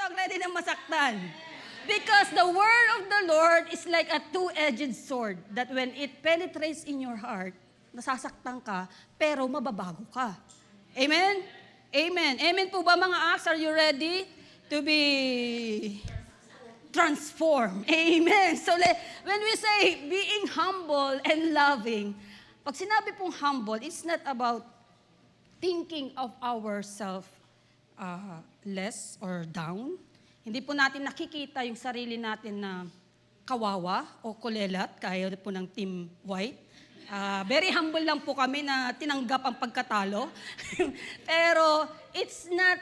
ang ready na masaktan? Because the word of the Lord is like a two-edged sword that when it penetrates in your heart, nasasaktan ka, pero mababago ka. Amen? Amen. Amen po ba mga acts? Are you ready to be transformed? Amen. So when we say being humble and loving, pag sinabi pong humble, it's not about thinking of ourselves less or down. Hindi po natin nakikita yung sarili natin na kawawa o kulelat, kaya po ng Team White. Very humble lang po kami na tinanggap ang pagkatalo. Pero it's not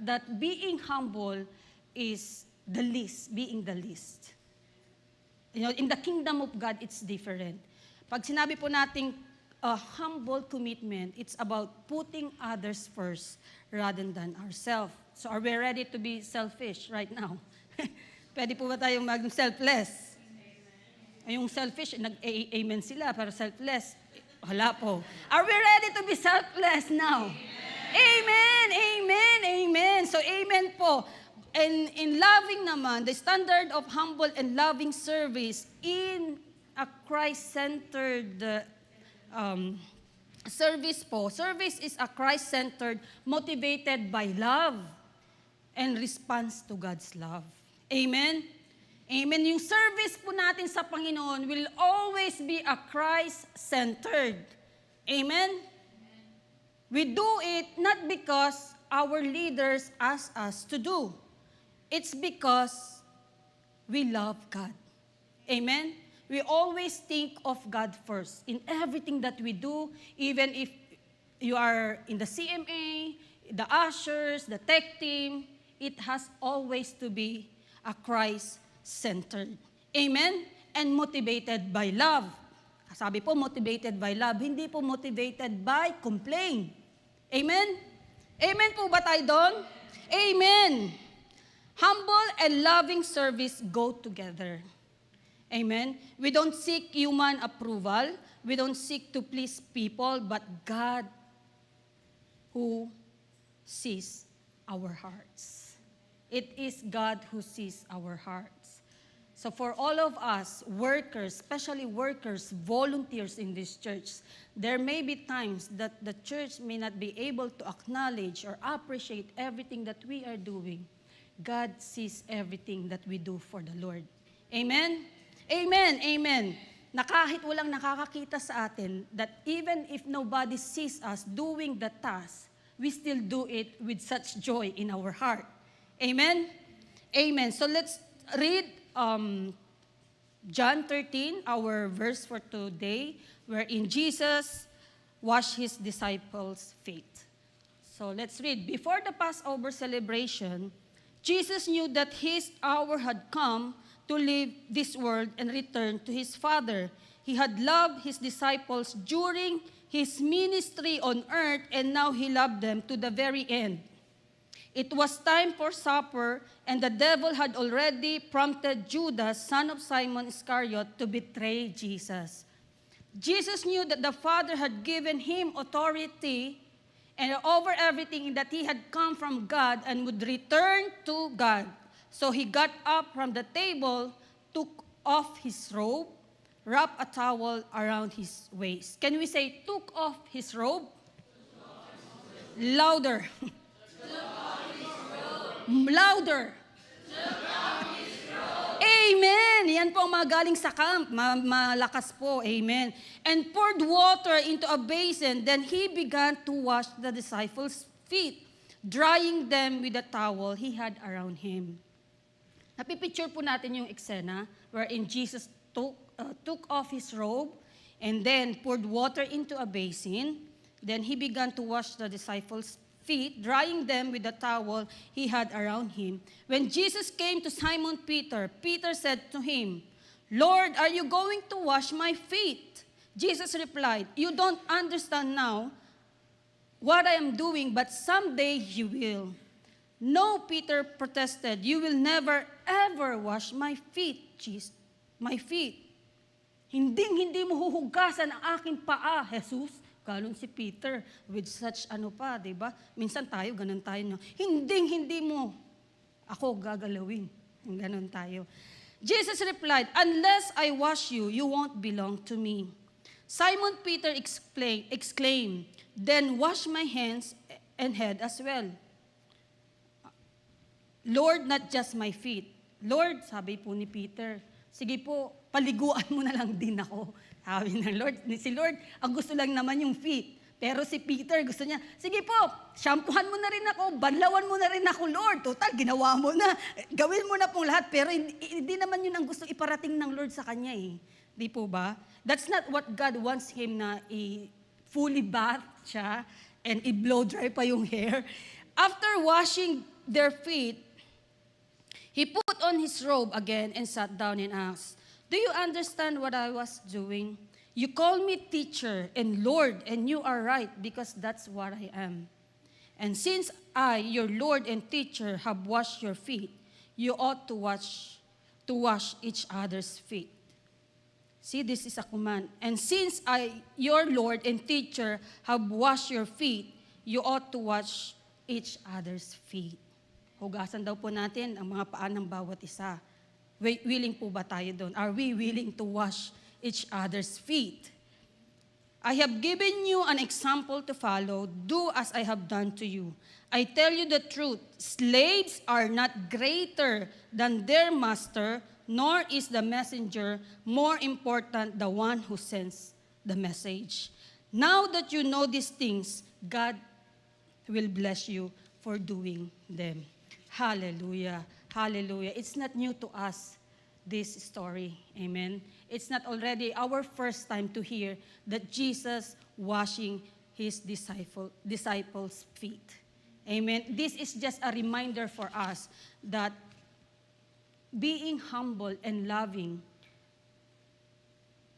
that being humble is the least, being the least. You know, in the kingdom of God, it's different. Pag sinabi po nating humble commitment, it's about putting others first rather than ourselves. So are we ready to be selfish right now? Pwede po ba tayong mag-selfless? Yung selfish, nag-amen sila, pero selfless, wala po. Are we ready to be selfless now? Amen, amen, amen. So amen po. And in loving naman, the standard of humble and loving service in a Christ-centered service po. Service is a Christ-centered, motivated by love and response to God's love. Amen? Amen. Yung service po natin sa Panginoon will always be a Christ-centered. Amen? We do it not because our leaders ask us to do. It's because we love God. Amen? We always think of God first in everything that we do, even if you are in the CMA, the ushers, the tech team, it has always to be a Christ-centered. Amen? And motivated by love. Sabi po, motivated by love. Hindi po motivated by complaint. Amen? Amen po ba tayo doon? Amen. Humble and loving service go together. Amen? We don't seek human approval. We don't seek to please people, but God who sees our hearts. It is God who sees our hearts. So for all of us, workers, especially workers, volunteers in this church, there may be times that the church may not be able to acknowledge or appreciate everything that we are doing. God sees everything that we do for the Lord. Amen? Amen, amen. Na kahit walang nakakakita sa atin, that even if nobody sees us doing the task, we still do it with such joy in our heart. Amen? Amen. So let's read John 13, our verse for today, wherein Jesus washed his disciples' feet. So let's read. Before the Passover celebration, Jesus knew that his hour had come to leave this world and return to his Father. He had loved his disciples during his ministry on earth, and now he loved them to the very end. It was time for supper, and the devil had already prompted Judas, son of Simon Iscariot, to betray Jesus. Jesus knew that the Father had given him authority and over everything, that he had come from God and would return to God. So he got up from the table, took off his robe, wrapped a towel around his waist. Can we say, took off his robe? Louder. Louder. Amen. Yan po ang mga galing sa camp. Malakas po. Amen. And poured water into a basin. Then he began to wash the disciples' feet, drying them with the towel he had around him. Napipicture po natin yung eksena wherein Jesus took off his robe and then poured water into a basin. Then he began to wash the disciples' feet, drying them with the towel he had around him. When Jesus came to Simon Peter, Peter said to him, "Lord, are you going to wash my feet?" Jesus replied, "You don't understand now what I am doing, but someday you will." "No," Peter protested, "you will never ever wash my feet, Jesus. My feet. Hindi mo huhugasan ang aking paa, Jesus." Ganon si Peter with such di ba? Minsan tayo, ganun tayo. No? Hindi mo ako gagalawin. Ganon tayo. Jesus replied, unless I wash you, you won't belong to me. Simon Peter exclaimed, then wash my hands and head as well. Lord, not just my feet. Lord, sabi po ni Peter, sige po, paliguan mo na lang din ako. Sabi ng Lord, si Lord, ang gusto lang naman yung feet. Pero si Peter, gusto niya, sige po, shampoohan mo na rin ako, banlawan mo na rin ako, Lord. Total, ginawa mo na. Gawin mo na pong lahat. Pero hindi naman yun ang gusto iparating ng Lord sa kanya eh. Di po ba? That's not what God wants him na fully bath siya and i-blow dry pa yung hair. After washing their feet, he put on his robe again and sat down and asked, do you understand what I was doing? You call me teacher and Lord, and you are right, because that's what I am. And since I, your Lord and teacher, have washed your feet, you ought to wash each other's feet. See, this is a command. And since I, your Lord and teacher, have washed your feet, you ought to wash each other's feet. Hugasan daw po natin ang mga paa ng bawat isa. Willing po ba tayo doon? Are we willing to wash each other's feet? I have given you an example to follow. Do as I have done to you. I tell you the truth. Slaves are not greater than their master, nor is the messenger more important than the one who sends the message. Now that you know these things, God will bless you for doing them. Hallelujah. Hallelujah. It's not new to us, this story. Amen. It's not already our first time to hear that Jesus washing his disciples' feet. Amen. This is just a reminder for us that being humble and loving,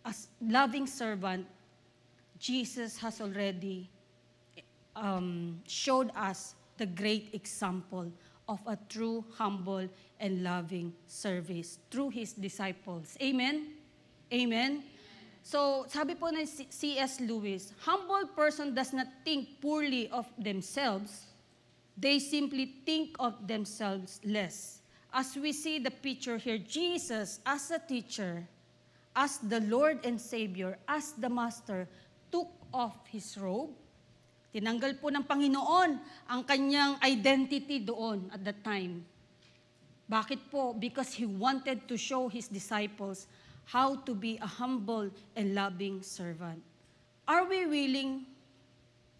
as loving servant, Jesus has already showed us the great example of a true, humble, and loving service through his disciples. Amen? Amen? So, sabi po ng C.S. Lewis, humble person does not think poorly of themselves. They simply think of themselves less. As we see the picture here, Jesus as a teacher, as the Lord and Savior, as the Master, took off his robe. Tinanggal po ng Panginoon ang kanyang identity doon at that time. Bakit po? Because he wanted to show his disciples how to be a humble and loving servant. Are we willing,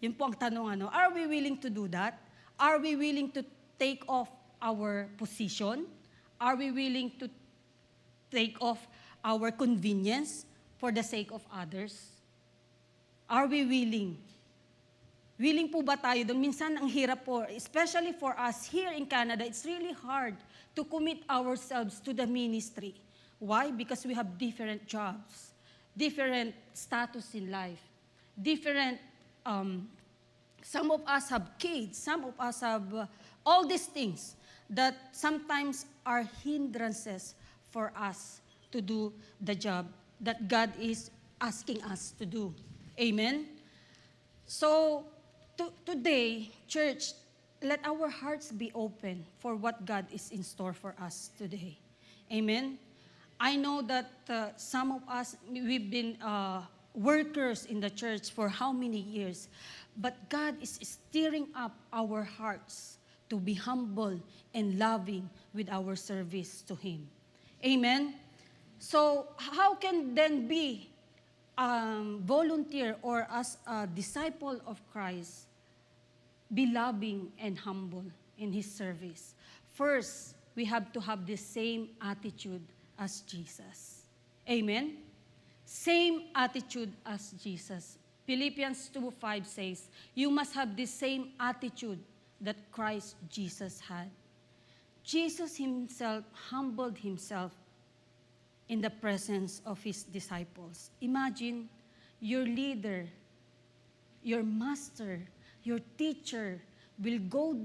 yun po ang tanong, are we willing to do that? Are we willing to take off our position? Are we willing to take off our convenience for the sake of others? Are we willing? Willing po ba tayo doon? Minsan ang hirap po, especially for us here in Canada, it's really hard to commit ourselves to the ministry. Why? Because we have different jobs, different status in life, different, some of us have kids, some of us have all these things that sometimes are hindrances for us to do the job that God is asking us to do. Amen? So, today, church, let our hearts be open for what God is in store for us today. Amen? I know that some of us, we've been workers in the church for how many years, but God is stirring up our hearts to be humble and loving with our service to Him. Amen? So, how can then be volunteer or as a disciple of Christ be loving and humble in His service? First, we have to have the same attitude as Jesus. Amen? Same attitude as Jesus. Philippians 2:5 says, you must have the same attitude that Christ Jesus had. Jesus Himself humbled Himself in the presence of His disciples. Imagine your leader, your master, your teacher will go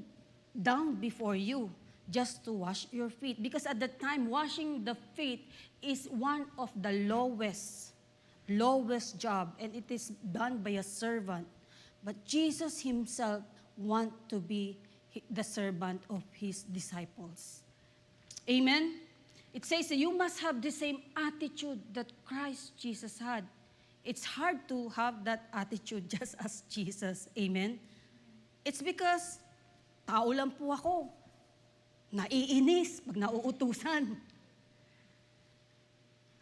down before you just to wash your feet. Because at that time, washing the feet is one of the lowest lowest job, and it is done by a servant. But Jesus himself wants to be the servant of his disciples. Amen? It says that you must have the same attitude that Christ Jesus had. It's hard to have that attitude just as Jesus. Amen? It's because tao lang po ako. Naiinis pag nauutusan.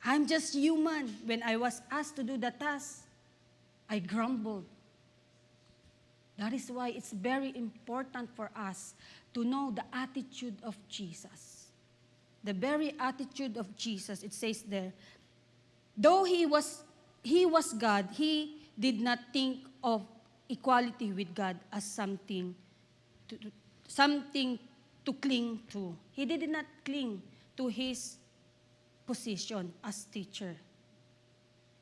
I'm just human. When I was asked to do the task, I grumbled. That is why it's very important for us to know the attitude of Jesus. The very attitude of Jesus, it says there, though he was God, he did not think of equality with God as something to cling to. He did not cling to his position as teacher.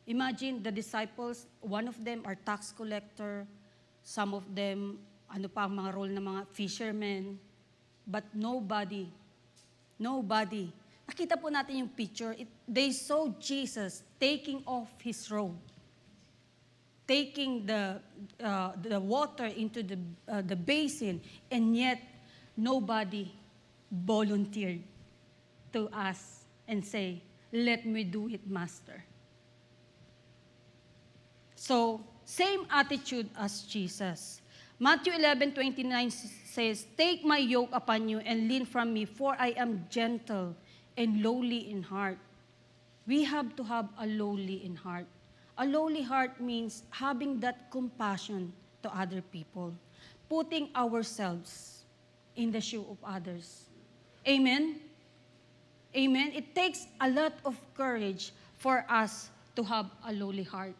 Imagine the disciples, one of them are tax collector, some of them, ano pa ang mga role ng mga fishermen, but nobody. Nakita po natin yung picture. They saw Jesus taking off his robe, taking the water into the basin, and yet nobody volunteered to ask and say, "Let me do it, Master." So, same attitude as Jesus. Matthew 11:29 says, "Take my yoke upon you and learn from me, for I am gentle and lowly in heart." We have to have a lowly in heart. A lowly heart means having that compassion to other people, putting ourselves in the shoe of others. Amen? Amen? It takes a lot of courage for us to have a lowly heart.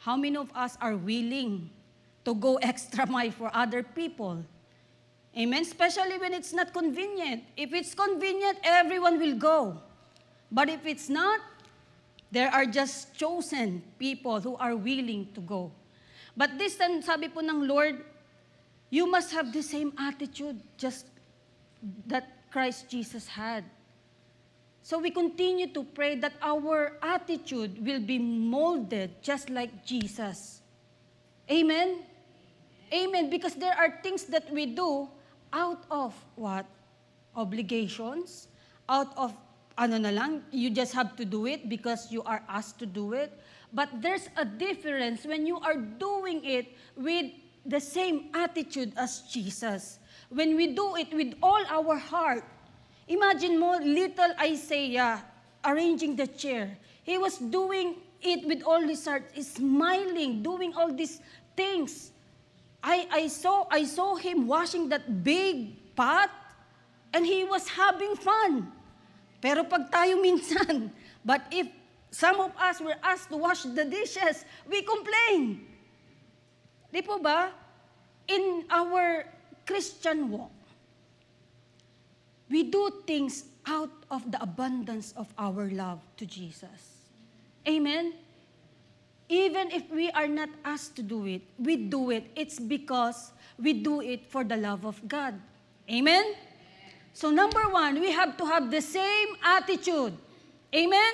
How many of us are willing to go extra mile for other people? Amen? Especially when it's not convenient. If it's convenient, everyone will go. But if it's not, there are just chosen people who are willing to go. But this time, sabi po ng Lord, you must have the same attitude just that Christ Jesus had. So we continue to pray that our attitude will be molded just like Jesus. Amen? Amen. Because there are things that we do out of what? Obligations. Out of, you just have to do it because you are asked to do it. But there's a difference when you are doing it with the same attitude as Jesus. When we do it with all our heart. Imagine mo, little Isaiah arranging the chair. He was doing it with all his heart, smiling, doing all these things. I saw him washing that big pot, and he was having fun. Pero pag tayo minsan, but if some of us were asked to wash the dishes, we complain. Di po ba? In our Christian walk, we do things out of the abundance of our love to Jesus. Amen? Even if we are not asked to do it, we do it. It's because we do it for the love of God. Amen? So number one, we have to have the same attitude. Amen?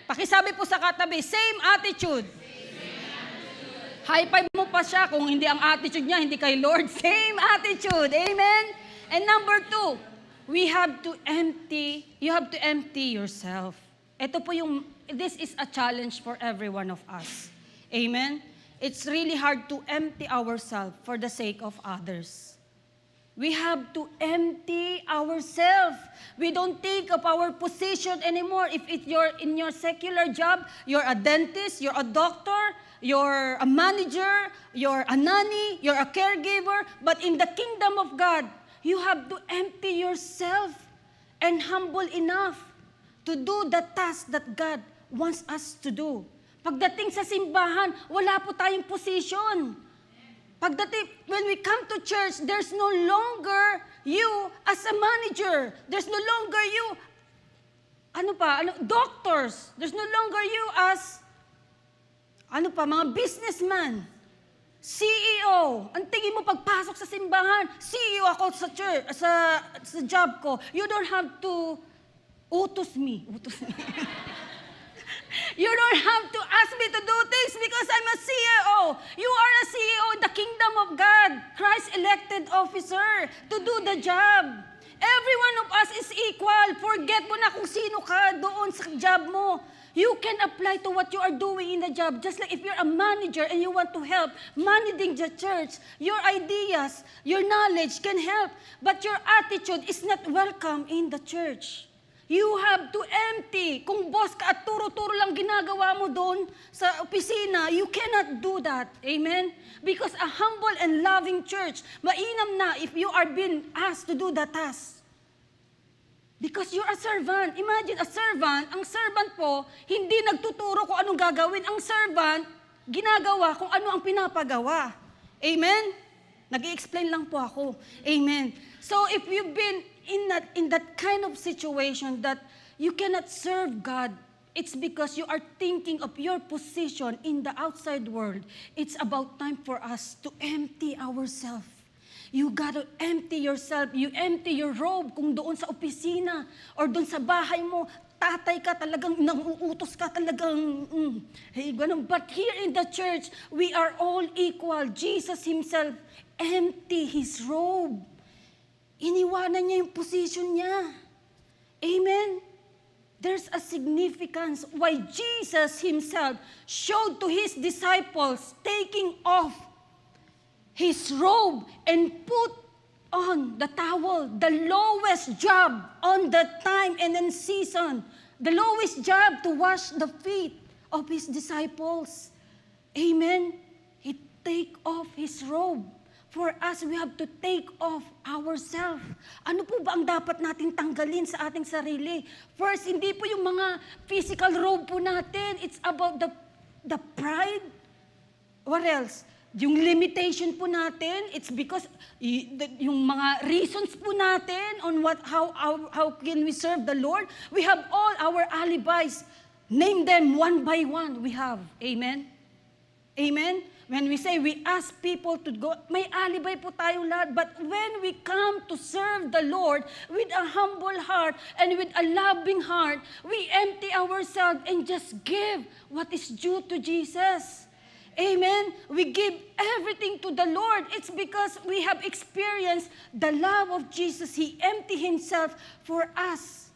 Pakisabi po sa katabi, same attitude. High five mo pa siya kung hindi ang attitude niya, hindi kay Lord. Same attitude. Amen? And number two, you have to empty yourself. Ito po this is a challenge for every one of us. Amen? It's really hard to empty ourselves for the sake of others. We have to empty ourselves. We don't think of our position anymore. If you're in your secular job, you're a dentist, you're a doctor, you're a manager, you're a nanny, you're a caregiver, but in the kingdom of God, you have to empty yourself and humble enough to do the task that God wants us to do. Pagdating sa simbahan, wala po tayong position. When we come to church, there's no longer you as a manager. There's no longer you, doctors. There's no longer you as, mga businessman. CEO. Ang tingin mo pagpasok sa simbahan, CEO ako sa church, sa job ko. You don't have to utos me. You don't have to ask me to do things because I'm a CEO. You are a CEO in the kingdom of God, Christ elected officer to do the job. Every one of us is equal. Forget mo na kung sino ka doon sa job mo. You can apply to what you are doing in the job. Just like if you're a manager and you want to help managing the church, your ideas, your knowledge can help. But your attitude is not welcome in the church. You have to empty. Kung boss ka at turo-turo lang ginagawa mo doon sa opisina, you cannot do that. Amen? Because a humble and loving church, mainam na if you are being asked to do the task. Because you're a servant. Imagine a servant, ang servant po, hindi nagtuturo kung anong gagawin. Ang servant, ginagawa kung ano ang pinapagawa. Amen? Nag-i-explain lang po ako. Amen. So if you've been in that kind of situation that you cannot serve God, it's because you are thinking of your position in the outside world. It's about time for us to empty ourselves. You gotta empty yourself. You empty your robe kung doon sa opisina or doon sa bahay mo, tatay ka talagang, nanguutos ka talagang, hey, ganun. But here in the church, we are all equal. Jesus Himself empty His robe. Iniwanan niya yung position niya. Amen? There's a significance why Jesus Himself showed to His disciples taking off His robe and put on the towel, the lowest job on that time and in season, the lowest job to wash the feet of His disciples. Amen? He take off His robe. For us, we have to take off ourselves. Ano po ba ang dapat natin tanggalin sa ating sarili? First, hindi po yung mga physical robe po natin. It's about the pride. What else? Yung limitation po natin, it's because yung mga reasons po natin on how can we serve the Lord. We have all our alibis. Name them one by one. We have. Amen? Amen? When we say we ask people to go, may alibay po tayong lahat. But when we come to serve the Lord with a humble heart and with a loving heart, we empty ourselves and just give what is due to Jesus. Amen? We give everything to the Lord. It's because we have experienced the love of Jesus. He emptied Himself for us.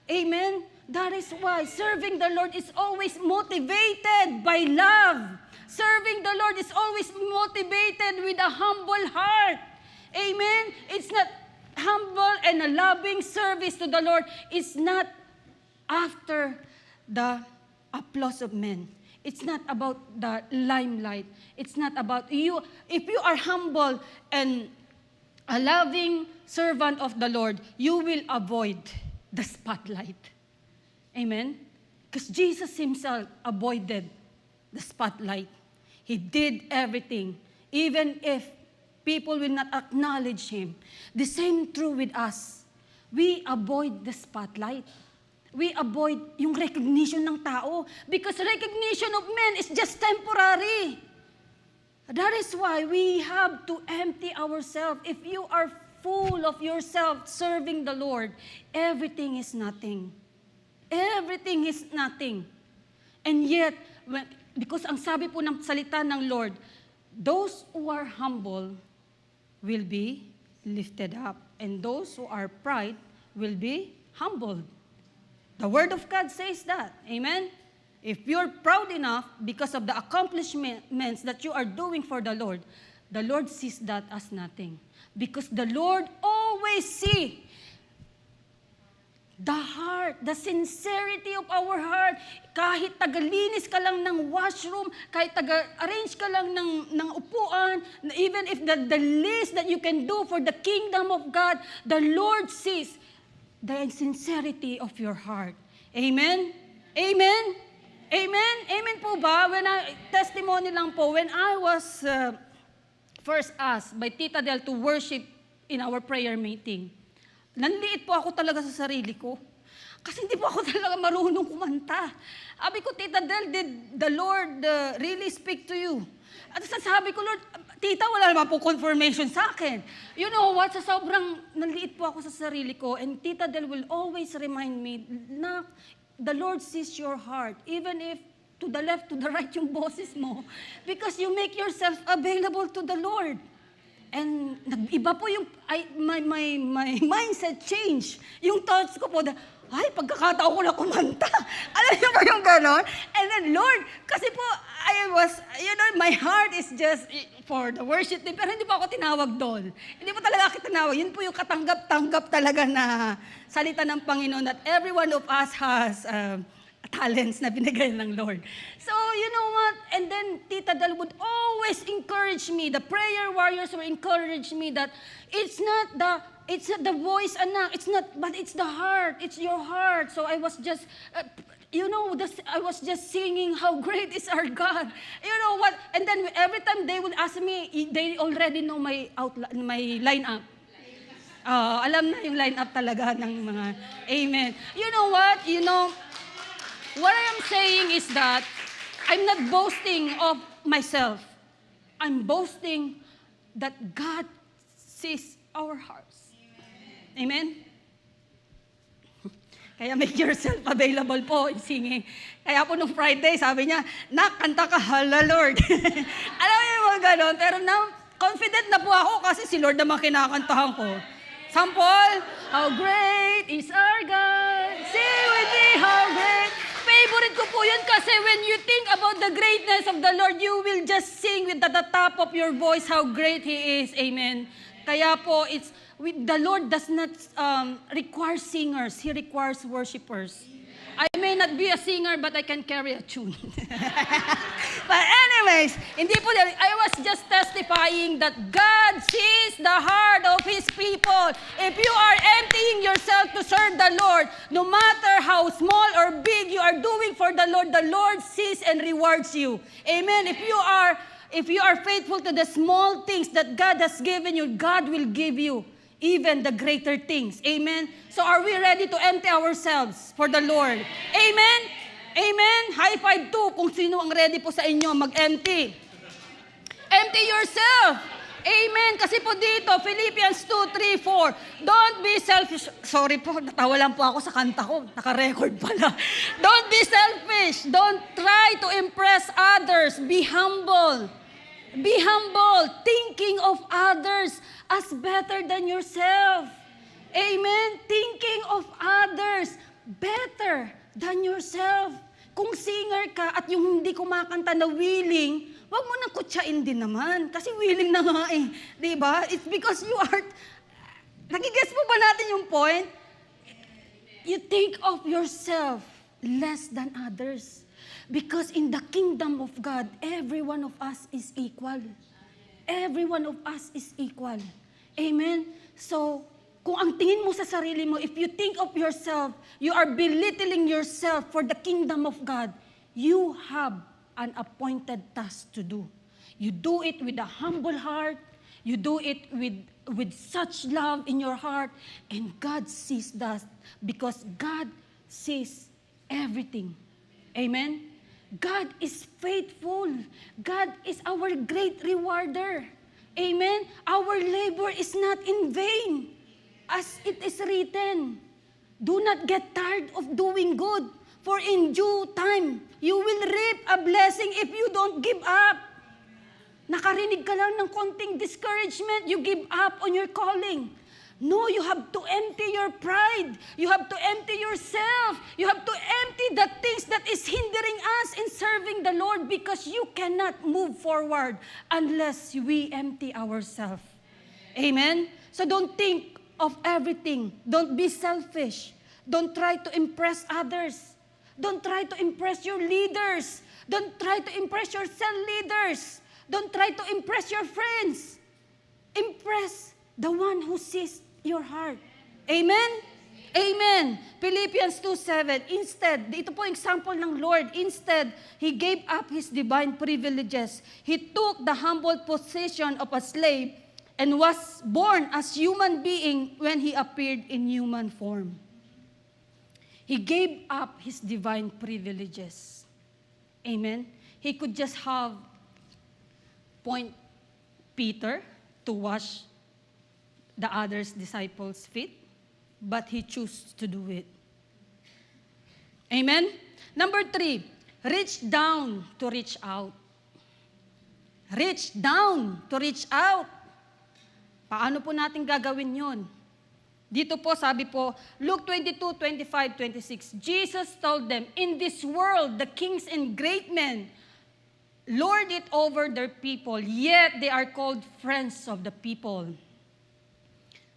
Amen? That is why serving the Lord is always motivated by love. Serving the Lord is always motivated with a humble heart. Amen? It's not humble and a loving service to the Lord. It's not after the applause of men. It's not about the limelight. It's not about you. If you are humble and a loving servant of the Lord, you will avoid the spotlight. Amen? Because Jesus Himself avoided the spotlight. He did everything, even if people will not acknowledge Him. The same true with us. We avoid the spotlight. We avoid yung recognition ng tao because recognition of men is just temporary. That is why we have to empty ourselves. If you are full of yourself serving the Lord, everything is nothing. Everything is nothing. And yet, because ang sabi po ng salita ng Lord, those who are humble will be lifted up, and those who are pride will be humbled. The Word of God says that. Amen? If you're proud enough because of the accomplishments that you are doing for the Lord sees that as nothing. Because the Lord always sees the heart, the sincerity of our heart. Kahit tagalinis ka lang ng washroom, kahit taga-arrange ka lang ng upuan, even if the least that you can do for the kingdom of God, the Lord sees the sincerity of your heart. Amen? Amen? Amen? Amen po ba? Testimony lang po, when I was first asked by Tita Del to worship in our prayer meeting, nanliit po ako talaga sa sarili ko. Kasi hindi po ako talaga marunong kumanta. Sabi ko, Tita Del, did the Lord really speak to you? At sabi ko, Lord, Tita, wala naman po confirmation sa akin. You know what? Sobrang nanliit po ako sa sarili ko, and Tita Del will always remind me na the Lord sees your heart, even if to the left, to the right yung boses mo, because you make yourself available to the Lord. And nag-iba po yung, my mindset change. Yung thoughts ko po, pagkakataon ko na kumanta. Alam niyo ba yung gano'n? And then, Lord, kasi po, my heart is just for the worship team, pero hindi po ako tinawag doon. Hindi po talaga ako tinawag. Yun po yung katanggap-tanggap talaga na salita ng Panginoon that every one of us has talents na binigay ng Lord. So, you know what? And then, Tita Del would always encourage me. The prayer warriors will encourage me that it's not the voice, anak. It's not, but it's the heart. It's your heart. So, I was just, I was just singing how great is our God. You know what? And then, every time they would ask me, they already know my lineup. Alam na yung lineup talaga ng mga amen. You know what? What I am saying is that I'm not boasting of myself. I'm boasting that God sees our hearts. Amen? Kaya make yourself available po in singing. Kaya po nung Friday, sabi niya, kanta ka, hala Lord. Alam mo yung mga ganon, pero now, confident na po ako kasi si Lord naman kinakantahan ko. Sample, how great is our God. Sing with me, how great. Favorite ko po yun kasi when you think about the greatness of the Lord, you will just sing with the top of your voice how great He is. Amen. Kaya po, the Lord does not require singers. He requires worshipers. I may not be a singer, but I can carry a tune. But anyways, I was just testifying that God sees the heart of His people. If you are emptying yourself to serve the Lord, no matter how small or big you are doing for the Lord sees and rewards you. Amen. If you are faithful to the small things that God has given you, God will give you even the greater things. Amen? So are we ready to empty ourselves for the Lord? Amen? Amen? High five too kung sino ang ready po sa inyo mag-empty. Empty yourself. Amen. Kasi po dito, Philippians 2, 3, 4. Don't be selfish. Sorry po, natawa lang po ako sa kanta ko. Naka-record pala. Don't be selfish. Don't try to impress others. Be humble. Be humble, thinking of others as better than yourself. Amen? Thinking of others better than yourself. Kung singer ka at yung hindi kumakanta na willing, wag mo nang kutsain din naman. Kasi willing na nga eh. Diba? It's because you are... Nagigets mo ba natin yung point? You think of yourself less than others. Because in the kingdom of God, every one of us is equal. Every one of us is equal. Amen? So, kung ang tingin mo sa sarili mo, if you think of yourself, you are belittling yourself for the kingdom of God, you have an appointed task to do. You do it with a humble heart. You do it with such love in your heart. And God sees that because God sees everything. Amen? God is faithful. God is our great rewarder. Amen? Our labor is not in vain. As it is written, do not get tired of doing good, for in due time, you will reap a blessing if you don't give up. Nakarinig ka lang ng konting discouragement, you give up on your calling. No, you have to empty your pride. You have to empty yourself. You have to empty the things that is hindering us in serving the Lord because you cannot move forward unless we empty ourselves. Amen? So don't think of everything. Don't be selfish. Don't try to impress others. Don't try to impress your leaders. Don't try to impress your cell leaders. Don't try to impress your friends. Impress the one who sees your heart. Amen? Amen. Philippians 2:7. Instead, ito po example ng Lord. Instead, He gave up His divine privileges. He took the humble position of a slave and was born as human being when He appeared in human form. He gave up His divine privileges. Amen? He could just have point Peter to wash the others' disciples' feet, but He chose to do it. Amen? Number 3, reach down to reach out. Reach down to reach out. Paano po natin gagawin yun? Dito po, sabi po, Luke 22:25-26, Jesus told them, in this world, the kings and great men lord it over their people, yet they are called friends of the people.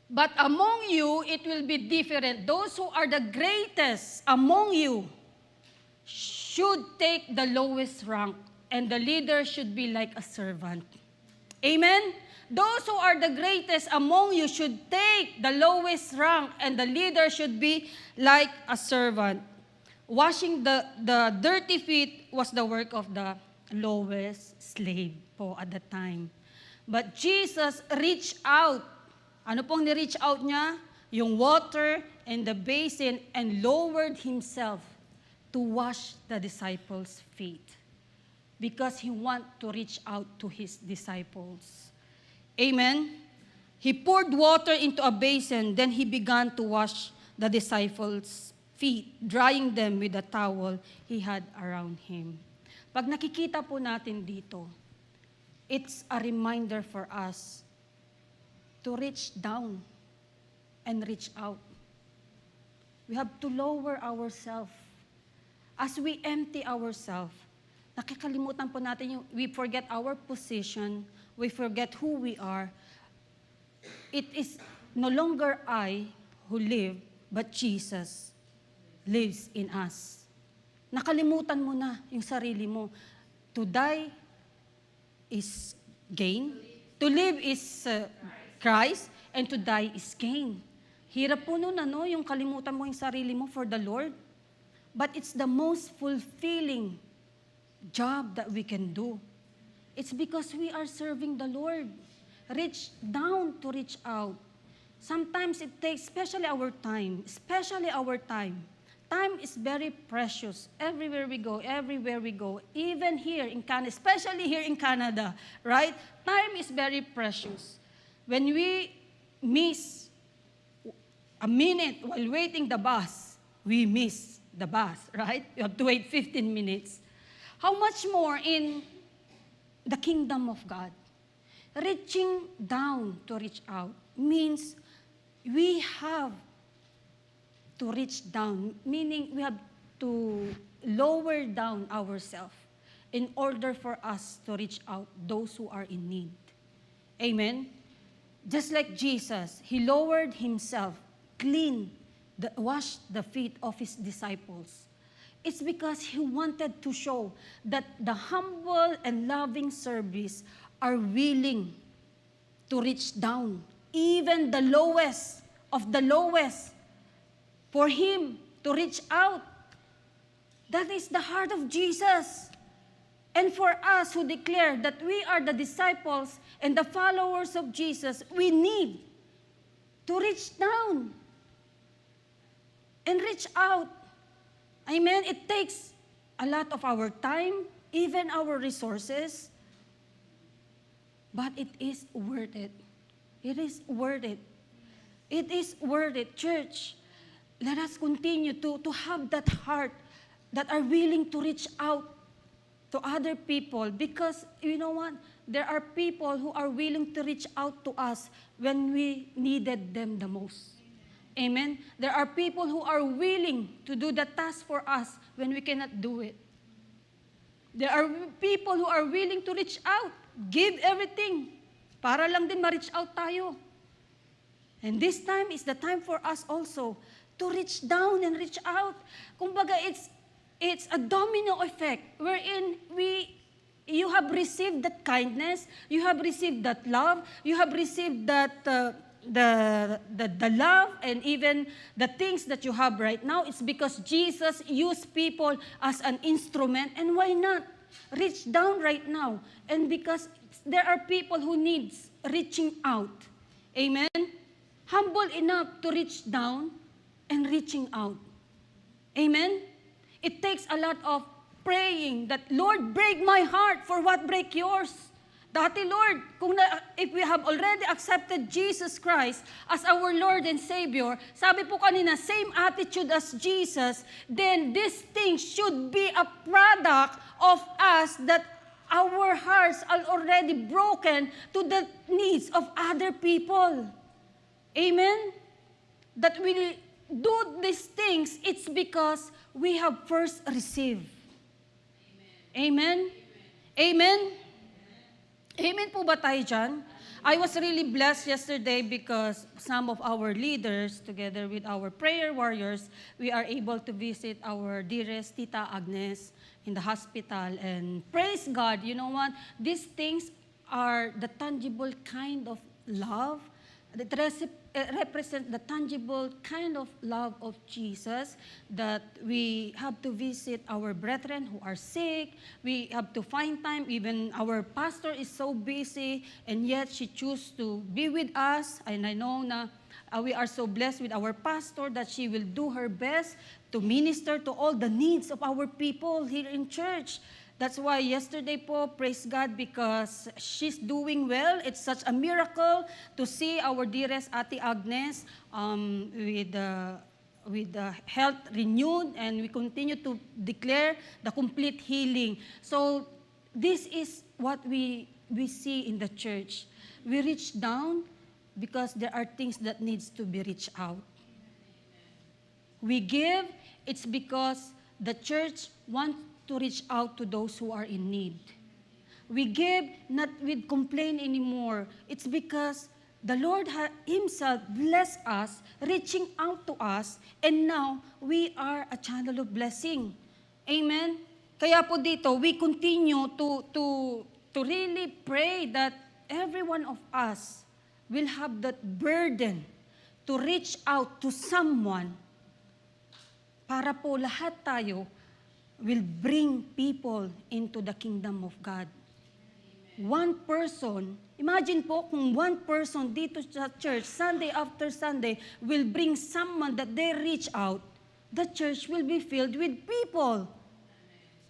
But among you, it will be different. Those who are the greatest among you should take the lowest rank, and the leader should be like a servant. Amen? Those who are the greatest among you should take the lowest rank, and the leader should be like a servant. Washing the dirty feet was the work of the lowest slave po at the time. But Jesus reached out. Ano pong ni-reach out niya? Yung water and the basin, and lowered himself to wash the disciples' feet. Because he want to reach out to his disciples. Amen? He poured water into a basin, then he began to wash the disciples' feet, drying them with a towel he had around him. Pag nakikita po natin dito, it's a reminder for us to reach down and reach out. We have to lower ourselves. As we empty ourselves, nakikalimutan po natin we forget our position, we forget who we are. It is no longer I who live, but Jesus lives in us. Nakalimutan mo na yung sarili mo. To die is gain. To live is Christ, and to die is gain. Hirap po nun, yung kalimutan mo yung sarili mo for the Lord. But it's the most fulfilling job that we can do. It's because we are serving the Lord. Reach down to reach out. Sometimes it takes, especially our time. Time is very precious. Everywhere we go. Even here in Canada, especially here in Canada, right? Time is very precious. When we miss a minute while waiting the bus, we miss the bus, right? You have to wait 15 minutes. How much more in the kingdom of God? Reaching down to reach out means we have to reach down, meaning we have to lower down ourselves in order for us to reach out those who are in need. Amen? Just like Jesus, he lowered himself, washed the feet of his disciples. It's because he wanted to show that the humble and loving service are willing to reach down, even the lowest of the lowest, for him to reach out. That is the heart of Jesus. And for us who declare that we are the disciples and the followers of Jesus, we need to reach down and reach out. Amen? It takes a lot of our time, even our resources, but it is worth it. It is worth it. It is worth it. Church, let us continue to have that heart that are willing to reach out to other people, because you know what? There are people who are willing to reach out to us when we needed them the most. Amen? There are people who are willing to do the task for us when we cannot do it. There are people who are willing to reach out, give everything, para lang din ma-reach out tayo. And this time is the time for us also to reach down and reach out. Kumbaga, it's a domino effect wherein you have received that kindness, you have received that love, you have received that the love and even the things that you have right now. It's because Jesus used people as an instrument, and why not reach down right now? And because there are people who needs reaching out. Amen? Humble enough to reach down and reaching out. Amen? It takes a lot of praying that, Lord, break my heart for what break yours. Dati, Lord, if we have already accepted Jesus Christ as our Lord and Savior, sabi po kanina, same attitude as Jesus, then this thing should be a product of us that our hearts are already broken to the needs of other people. Amen? That we do these things, it's because we have first received. Amen? Amen? Amen po ba tayo dyan? I was really blessed yesterday because some of our leaders, together with our prayer warriors, we are able to visit our dearest Tita Agnes in the hospital. And praise God, you know what? These things are the tangible kind of love that represent the tangible kind of love of Jesus, that we have to visit our brethren who are sick. We have to find time. Even our pastor is so busy, and yet she chooses to be with us. And I know na we are so blessed with our pastor that she will do her best to minister to all the needs of our people here in church. That's why yesterday po, praise God, because she's doing well. It's such a miracle to see our dearest Ate Agnes with the health renewed, and we continue to declare the complete healing. So this is what we see in the church. We reach down because there are things that needs to be reached out. We give, it's because the church wants to reach out to those who are in need. We give not with complaint anymore. It's because the Lord Himself blessed us, reaching out to us, and now we are a channel of blessing. Amen? Kaya po dito, we continue to really pray that every one of us will have that burden to reach out to someone para po lahat tayo will bring people into the kingdom of God. One person, imagine po kung one person dito sa church, Sunday after Sunday, will bring someone that they reach out, the church will be filled with people.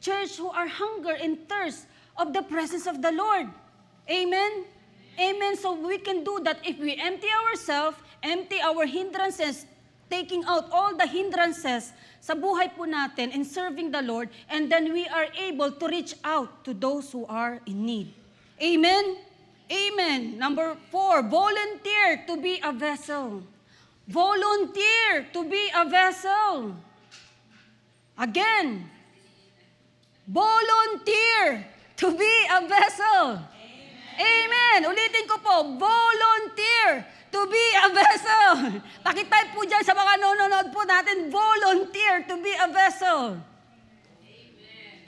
Church who are hunger and thirst of the presence of the Lord. Amen? Amen. So we can do that if we empty ourselves, empty our hindrances, taking out all the hindrances sa buhay po natin in serving the Lord, and then we are able to reach out to those who are in need. Amen? Amen. Number 4, volunteer to be a vessel. Volunteer to be a vessel. Again, volunteer to be a vessel. Amen. Ulitin ko po, volunteer to be a vessel. Pakitype po dyan sa mga nanonood po natin, volunteer to be a vessel.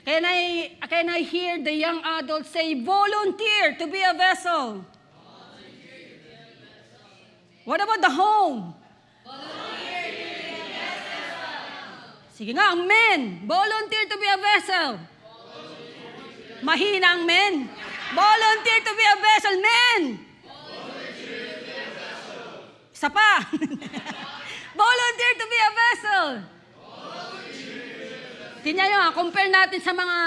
Amen. Can I hear the young adults say, volunteer to be a vessel? Volunteer to be a vessel. What about the home? Volunteer to be a vessel. Sige nga, ang men. Volunteer to be a vessel. Mahina ang men. Volunteer to be a vessel, men. Isa pa. Volunteer to be a vessel. Tingnan nyo, compare natin sa mga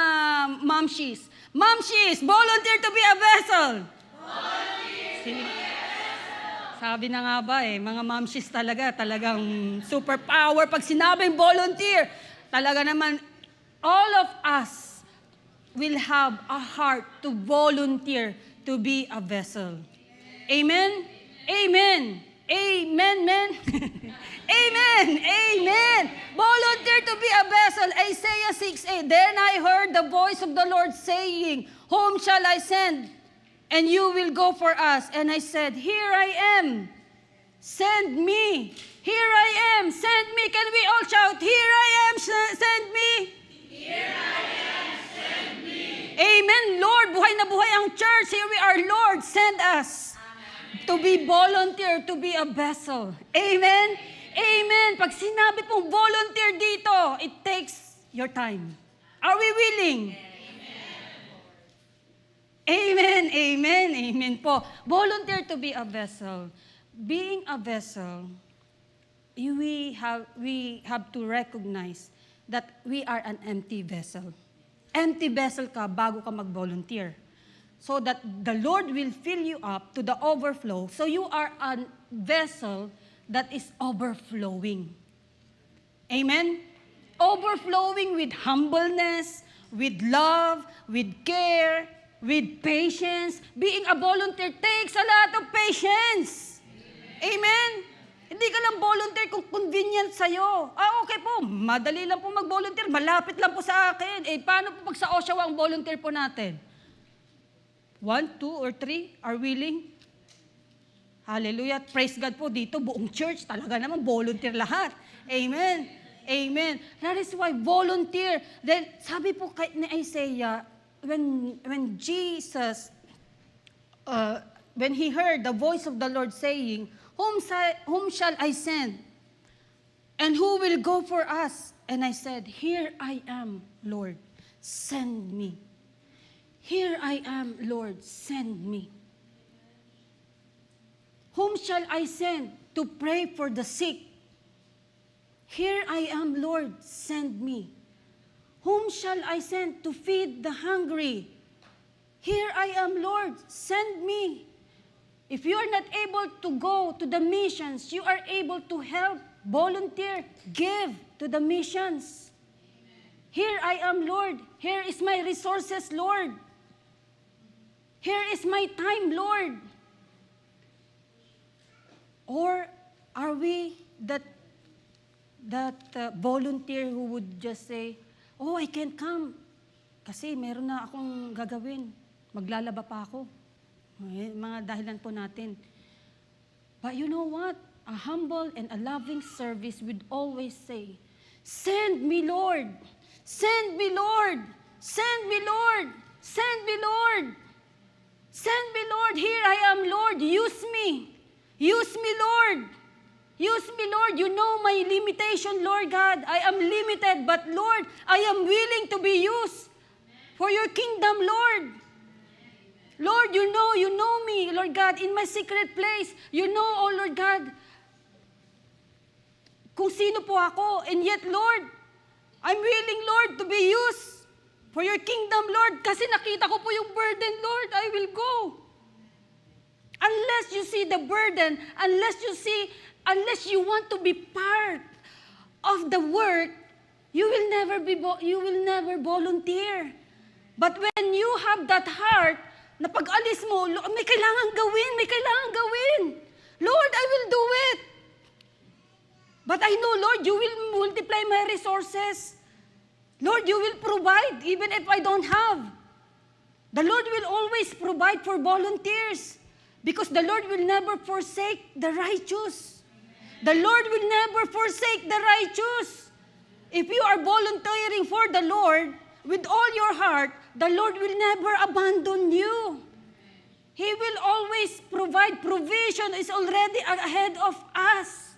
momshies. Momshies, volunteer to be a vessel. Sabi na nga ba mga momshies talagang superpower. Pag sinabing volunteer, talaga naman, all of us will have a heart to volunteer to be a vessel. Amen? Amen. Amen, men. Amen. Amen. Volunteer to be a vessel. Isaiah 6:8. Then I heard the voice of the Lord saying, whom shall I send? And you will go for us. And I said, here I am. Send me. Here I am. Send me. Can we all shout, here I am. Send me. Here I am. Send me. Amen. Lord, buhay na buhay ang church. Here we are, Lord. Send us. To be volunteer, to be a vessel. Amen? Amen. Pag sinabi pong volunteer dito, it takes your time. Are we willing? Amen. Amen. Amen po. Volunteer to be a vessel. Being a vessel, we have to recognize that we are an empty vessel. Empty vessel ka bago ka mag-volunteer. so that the Lord will fill you up to the overflow. So you are a vessel that is overflowing. Amen? Overflowing with humbleness, with love, with care, with patience. Being a volunteer takes a lot of patience. Amen? Hindi ka lang volunteer kung convenient sa'yo. Okay po, madali lang po mag-volunteer, malapit lang po sa akin. Paano po pag sa Oshawa ang volunteer po natin? 1, 2, or 3 are willing? Hallelujah. Praise God po dito. Buong church talaga naman volunteer lahat. Amen. Amen. That is why volunteer. Then sabi po ni Isaiah, when Jesus, when he heard the voice of the Lord saying, whom shall I send? And who will go for us? And I said, here I am, Lord. Send me. Here I am, Lord. Send me. Whom shall I send to pray for the sick? Here I am, Lord, send me. Whom shall I send to feed the hungry? Here I am, Lord, send me. If you are not able to go to the missions, you are able to help, volunteer, give to the missions. Here I am, Lord. Here is my resources, Lord. Here is my time, Lord. Or are we that volunteer who would just say, oh, I can't come kasi meron na akong gagawin. Maglalaba pa ako. Mga dahilan po natin. But you know what? A humble and a loving service would always say, send me, Lord. Send me, Lord. Send me, Lord. Send me, Lord. Send me, Lord. Here I am, Lord. Use me. Use me, Lord. Use me, Lord. You know my limitation, Lord God. I am limited, but Lord, I am willing to be used for your kingdom, Lord. Lord, you know me, Lord God, in my secret place. You know, oh Lord God, kung sino po ako. And yet, Lord, I'm willing, Lord, to be used for your kingdom, Lord. Kasi nakita ko po yung burden, Lord. I will go. Unless you see the burden, unless you want to be part of the work, you will never volunteer. But when you have that heart, na pag-alis mo, may kailangan gawin. Lord, I will do it. But I know, Lord, you will multiply my resources. Lord, you will provide even if I don't have. The Lord will always provide for volunteers. Because the Lord will never forsake the righteous. The Lord will never forsake the righteous. If you are volunteering for the Lord with all your heart, the Lord will never abandon you. He will always provide. Provision is already ahead of us.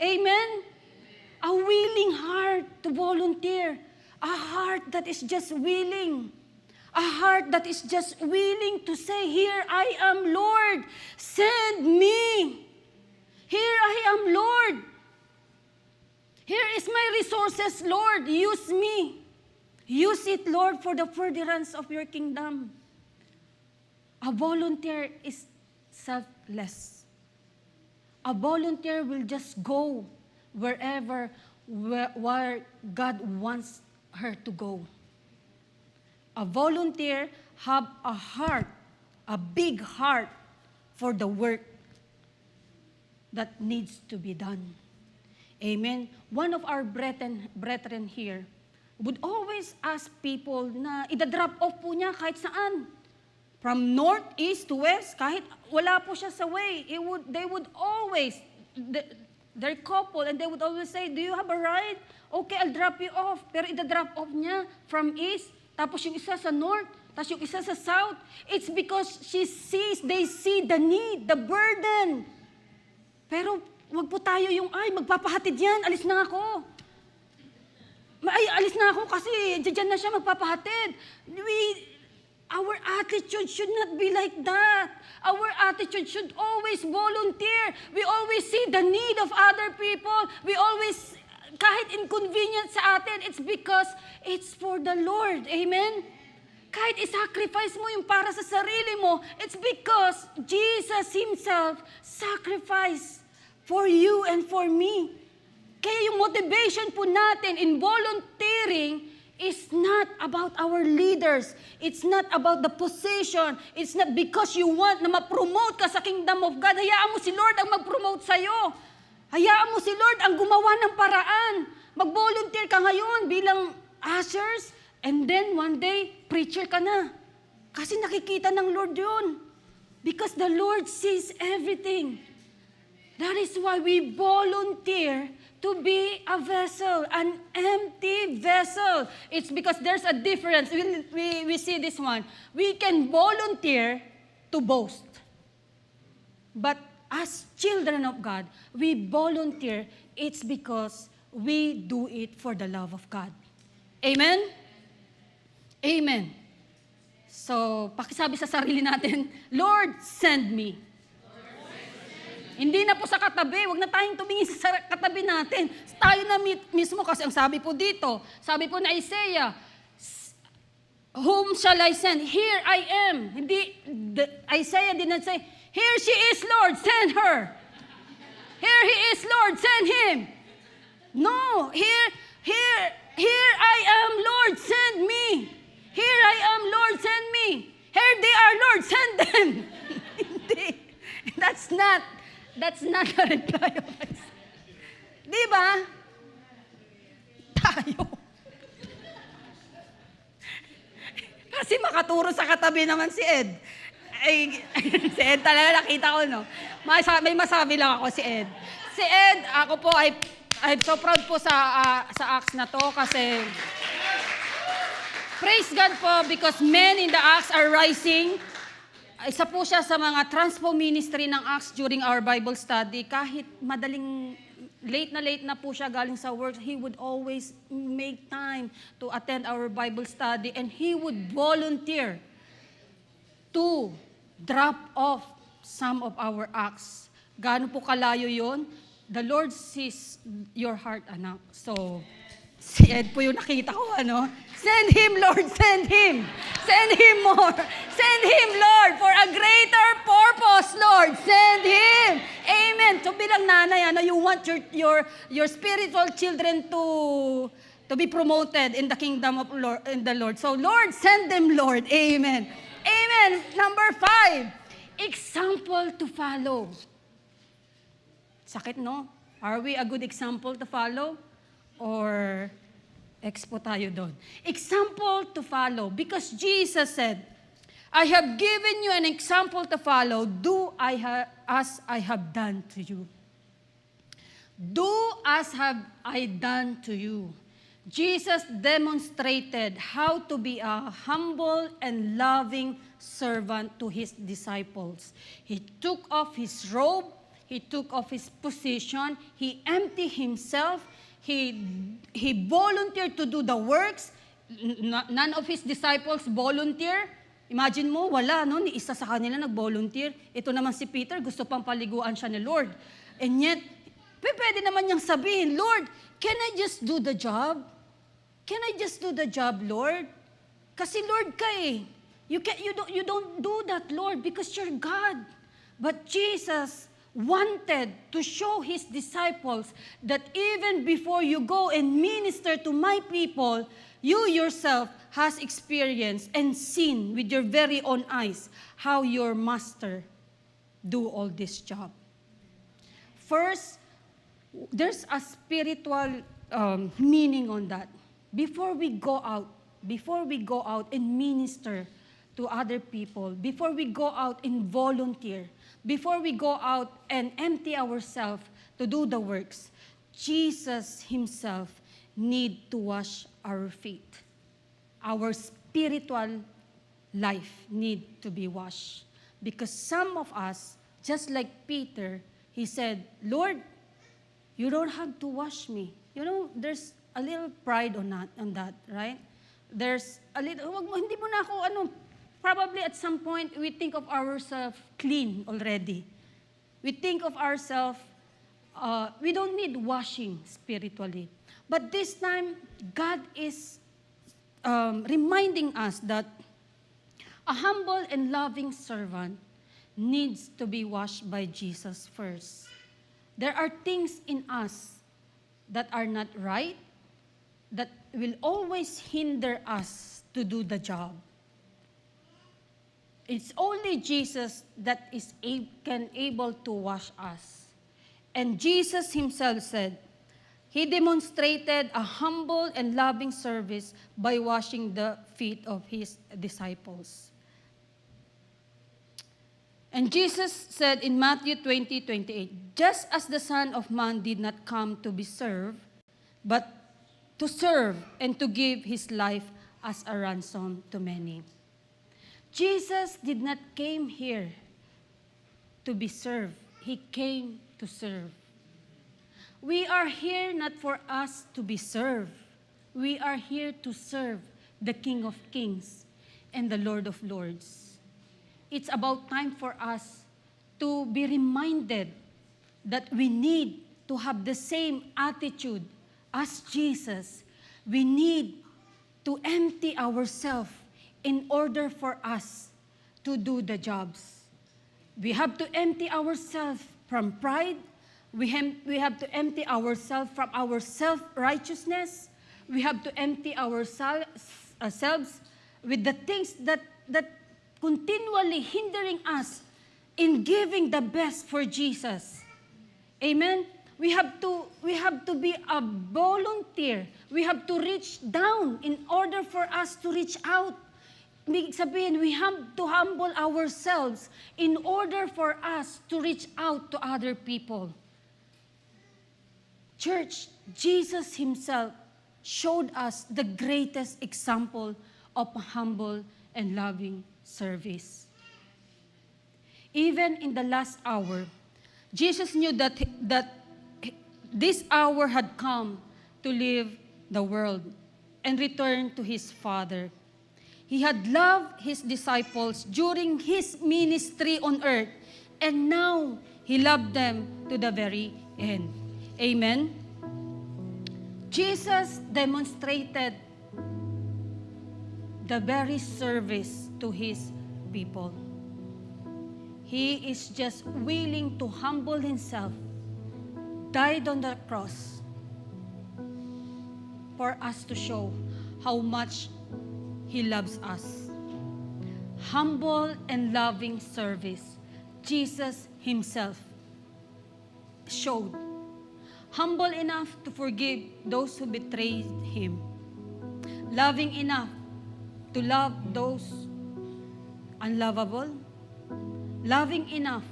Amen? A willing heart to volunteer. A heart that is just willing. A heart that is just willing to say, here I am, Lord. Send me. Here I am, Lord. Here is my resources, Lord. Use me. Use it, Lord, for the furtherance of your kingdom. A volunteer is selfless. A volunteer will just go where God wants her to go. A volunteer have a heart, a big heart for the work that needs to be done. Amen. One of our brethren here would always ask people na ida-drop off po niya kahit saan. From north, east to west, kahit wala po siya sa way, they would always, their couple, and they would always say, do you have a ride? Okay, I'll drop you off. Pero ida-drop off niya from east, tapos yung isa sa north, tapos yung isa sa south. It's because they see the need, the burden. Pero wag po tayo yung, magpapahatid yan, alis na ako. Alis na ako kasi dyan na siya magpapahatid. Our attitude should not be like that. Our attitude should always volunteer. We always see the need of other people. We always, kahit inconvenient sa atin, it's because it's for the Lord. Amen? Kahit i-sacrifice mo yung para sa sarili mo, it's because Jesus Himself sacrificed for you and for me. Kaya yung motivation po natin in volunteering is not about our leaders. It's not about the position. It's not because you want na ma-promote ka sa kingdom of God. Hayaan mo si Lord ang mag-promote sa'yo. Hayaan mo si Lord ang gumawa ng paraan. Mag-volunteer ka ngayon bilang ushers, and then one day, preacher ka na. Kasi nakikita ng Lord yun. Because the Lord sees everything. That is why we volunteer to be a vessel, an empty vessel. It's because there's a difference. We see this one. We can volunteer to boast. But as children of God, we volunteer. It's because we do it for the love of God. Amen? Amen. So, pakisabi sa sarili natin, Lord, send me. Hindi na po sa katabi, wag na tayong tumingin sa katabi natin. Tayo na mismo kasi ang sabi po dito, sabi po na Isaiah, whom shall I send? Here I am. Isaiah did not say, here she is, Lord, send her. Here he is, Lord, send him. No, here I am, Lord, send me. Here I am, Lord, send me. Here they are, Lord, send them. Hindi. That's not the reply of Isaiah. Di ba? Tayo. Kasi makaturo sa katabi naman si Ed. Ay, si Ed talaga nakita ko, no? May masabi lang ako si Ed. Si Ed, ako po I'm so proud po sa Acts na to kasi praise God po because men in the Acts are rising. Isa po siya sa mga transpo ministry ng Acts during our Bible study. Kahit madaling, late na po siya galing sa work, he would always make time to attend our Bible study and he would volunteer to drop off some of our acts. Gaano po kalayo yon? The Lord sees your heart, anak. So, si Ed po yung nakita ko, ano? Send him, Lord, send him. Send him more. Send him, Lord, for a greater purpose, Lord. Send him. Amen. So bilang nanay, you want your spiritual children to be promoted in the kingdom of the Lord. So Lord, send them, Lord. Amen. Amen. Number 5, example to follow. Sakit, no? Are we a good example to follow? Or expo tayo doon. Example to follow. Because Jesus said, I have given you an example to follow. Do as I have done to you. Do as have I done to you. Jesus demonstrated how to be a humble and loving servant to His disciples. He took off His robe. He took off His position. He emptied Himself. He volunteered to do the works. None of His disciples volunteer. Imagine mo, wala, no? Ni isa sa kanila nag-volunteer. Ito naman si Peter, gusto pang paliguan siya ni Lord. And yet, pwede naman niyang sabihin, Lord, can I just do the job? Can I just do the job, Lord? Kasi Lord ka eh. You don't do that, Lord, because you're God. But Jesus wanted to show His disciples that even before you go and minister to my people, you yourself has experienced and seen with your very own eyes how your master do all this job. First, there's a spiritual meaning on that. Before we go out and minister to other people, before we go out and volunteer, before we go out and empty ourselves to do the works, Jesus Himself need to wash our feet. Our spiritual life need to be washed. Because some of us, just like Peter, he said, Lord, you don't have to wash me. You know, there's a little pride on that, right? There's a little, hindi mo na ako, probably at some point, we think of ourselves clean already. We think of ourselves, we don't need washing spiritually. But this time, God is reminding us that A humble and loving servant needs to be washed by Jesus first. There are things in us that are not right, that will always hinder us to do the job. It's only Jesus that is able to wash us. And Jesus himself said, he demonstrated a humble and loving service by washing the feet of his disciples. And Jesus said in Matthew 20:28, just as the Son of Man did not come to be served, but to serve and to give his life as a ransom to many. Jesus did not came here to be served. He came to serve. We are here not for us to be served. We are here to serve the King of Kings and the Lord of Lords. It's about time for us to be reminded that we need to have the same attitude as Jesus. We need to empty ourselves in order for us to do the jobs. We have to empty ourselves from pride. We have to empty ourselves from our self-righteousness. We have to empty ourselves with the things that continually hindering us in giving the best for Jesus. Amen? We have to be a volunteer. We have to reach down in order for us to reach out. Ibig sabihin, we have to humble ourselves in order for us to reach out to other people. Church, Jesus himself showed us the greatest example of a humble and loving service. Even in the last hour, Jesus knew that this hour had come to leave the world and return to his Father. He had loved his disciples during his ministry on earth, and now he loved them to the very end. Amen? Jesus demonstrated the very service to his people. He is just willing to humble himself, died on the cross for us to show how much he loves us. Humble and loving service, Jesus himself showed. Humble enough to forgive those who betrayed him. Loving enough to love those unlovable. Loving enough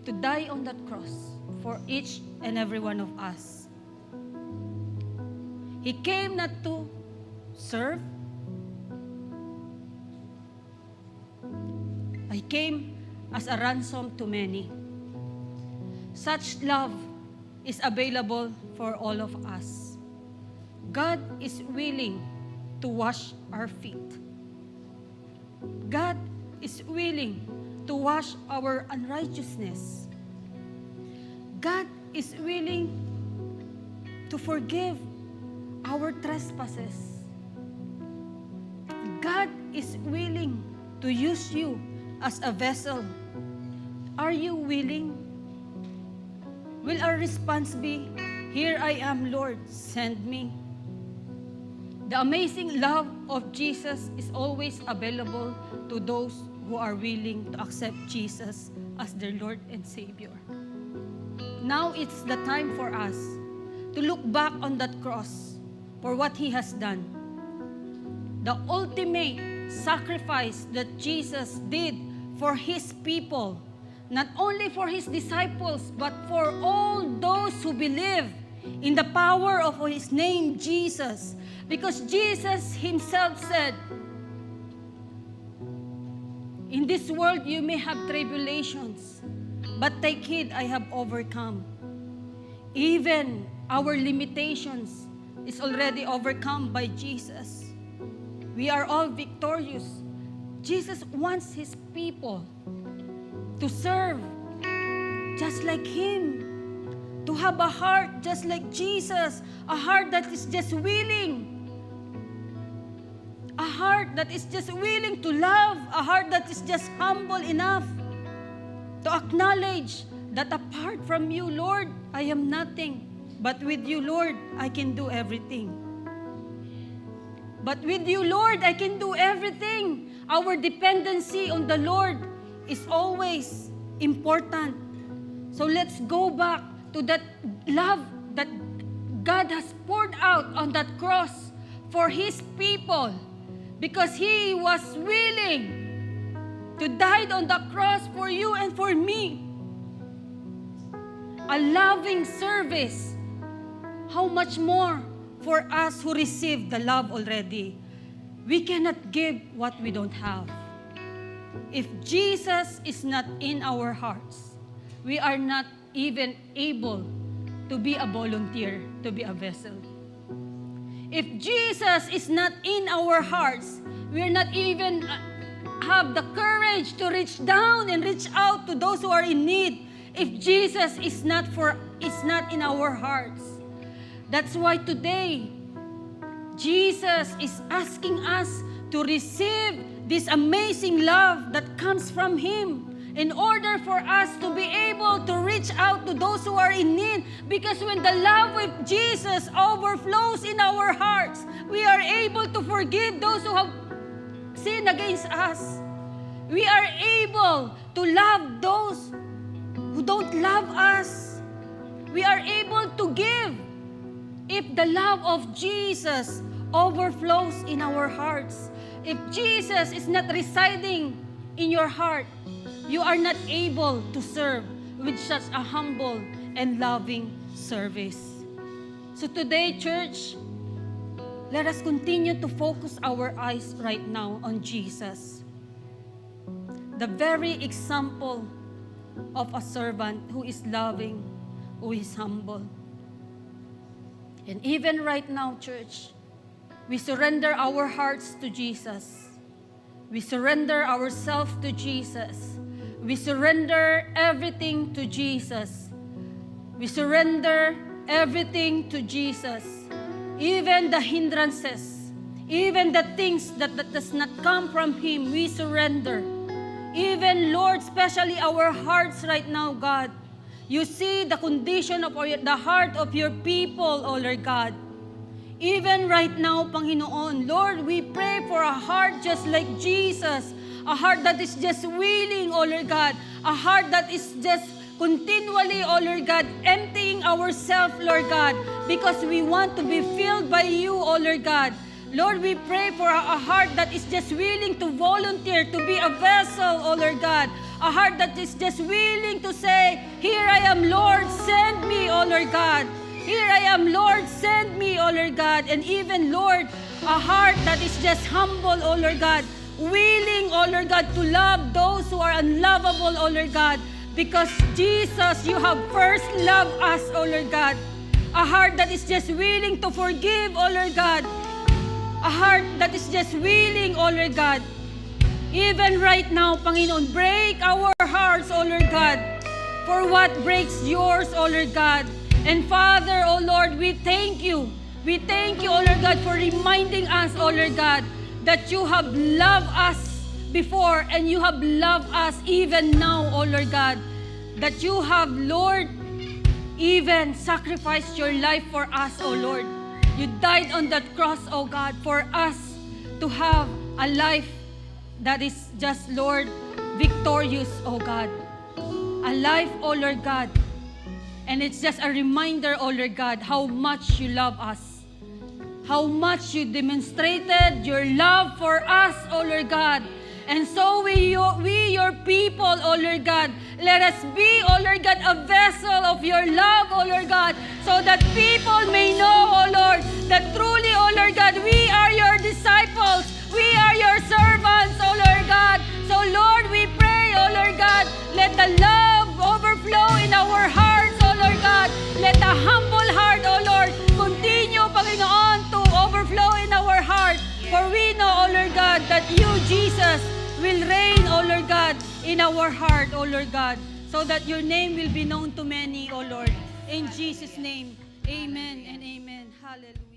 to die on that cross for each and every one of us. He came not to serve. He came as a ransom to many. Such love is available for all of us. God is willing to wash our feet. God is willing to wash our unrighteousness. God is willing to forgive our trespasses. God is willing to use you as a vessel. Are you willing? Will our response be, "Here I am, Lord, send me"? The amazing love of Jesus is always available to those who are willing to accept Jesus as their Lord and Savior. Now it's the time for us to look back on that cross for what He has done. The ultimate sacrifice that Jesus did for His people, not only for His disciples, but for all those who believe in the power of His name, Jesus. Because Jesus Himself said, "In this world you may have tribulations, but take heed, I have overcome." Even our limitations is already overcome by Jesus. We are all victorious. Jesus wants His people to serve just like Him, to have a heart just like Jesus, a heart that is just willing, a heart that is just willing to love, a heart that is just humble enough to acknowledge that apart from you, Lord, I am nothing. But with you, Lord, I can do everything. But with you, Lord, I can do everything. Our dependency on the Lord is always important. So let's go back to that love that God has poured out on that cross for His people, because He was willing to die on the cross for you and for me. A loving service. How much more for us who receive the love already? We cannot give what we don't have. If Jesus is not in our hearts, we are not even able to be a volunteer, to be a vessel. If Jesus is not in our hearts, we are not even have the courage to reach down and reach out to those who are in need. If Jesus is not in our hearts. That's why today, Jesus is asking us to receive this amazing love that comes from Him in order for us to be able to reach out to those who are in need. Because when the love of Jesus overflows in our hearts, we are able to forgive those who have sinned against us. We are able to love those who don't love us. We are able to give if the love of Jesus overflows in our hearts. If Jesus is not residing in your heart, you are not able to serve with such a humble and loving service. So today, church, let us continue to focus our eyes right now on Jesus, the very example of a servant who is loving, who is humble. And even right now, church, we surrender our hearts to Jesus. We surrender ourselves to Jesus. We surrender everything to Jesus. We surrender everything to Jesus. Even the hindrances, even the things that does not come from Him, we surrender. Even, Lord, especially our hearts right now, God. You see the condition of the heart of your people, oh Lord God. Even right now, Panginoon, Lord, we pray for a heart just like Jesus, a heart that is just willing, oh Lord God, a heart that is just continually, oh Lord God, emptying ourselves, Lord God, because we want to be filled by you, oh Lord God. Lord, we pray for a heart that is just willing to volunteer, to be a vessel, oh Lord God. A heart that is just willing to say, here I am, Lord, send me, oh Lord God. Here I am, Lord, send me, oh Lord God. And even, Lord, a heart that is just humble, oh Lord God, willing, oh Lord God, to love those who are unlovable, oh Lord God. Because, Jesus, you have first loved us, oh Lord God. A heart that is just willing to forgive, oh Lord God. A heart that is just willing, oh Lord God. Even right now, Panginoon, break our hearts, oh Lord God, for what breaks yours, oh Lord God. And Father, oh Lord, we thank you. We thank you, oh Lord God, for reminding us, oh Lord God, that you have loved us before and you have loved us even now, oh Lord God. That you have, Lord, even sacrificed your life for us, oh Lord. You died on that cross, oh God, for us to have a life that is just, Lord, victorious, oh God. A life, oh Lord God. And it's just a reminder, oh Lord God, how much you love us. How much you demonstrated your love for us, oh Lord God. And so we your people, oh Lord God, let us be, oh Lord God, a vessel of your love, oh Lord God, so that people may know, oh Lord, that truly, oh Lord God, we are your disciples. We are your servants, oh Lord God. So Lord, we pray, oh Lord God, let the love overflow in our hearts, oh Lord God. Let the humble heart, oh Lord, continue, Panginoon, to overflow in our heart. For we know, oh Lord God, that you, Jesus, will reign, oh Lord God, in our heart, oh Lord God, so that your name will be known to many, oh Lord. In Jesus' name, amen and amen. Hallelujah.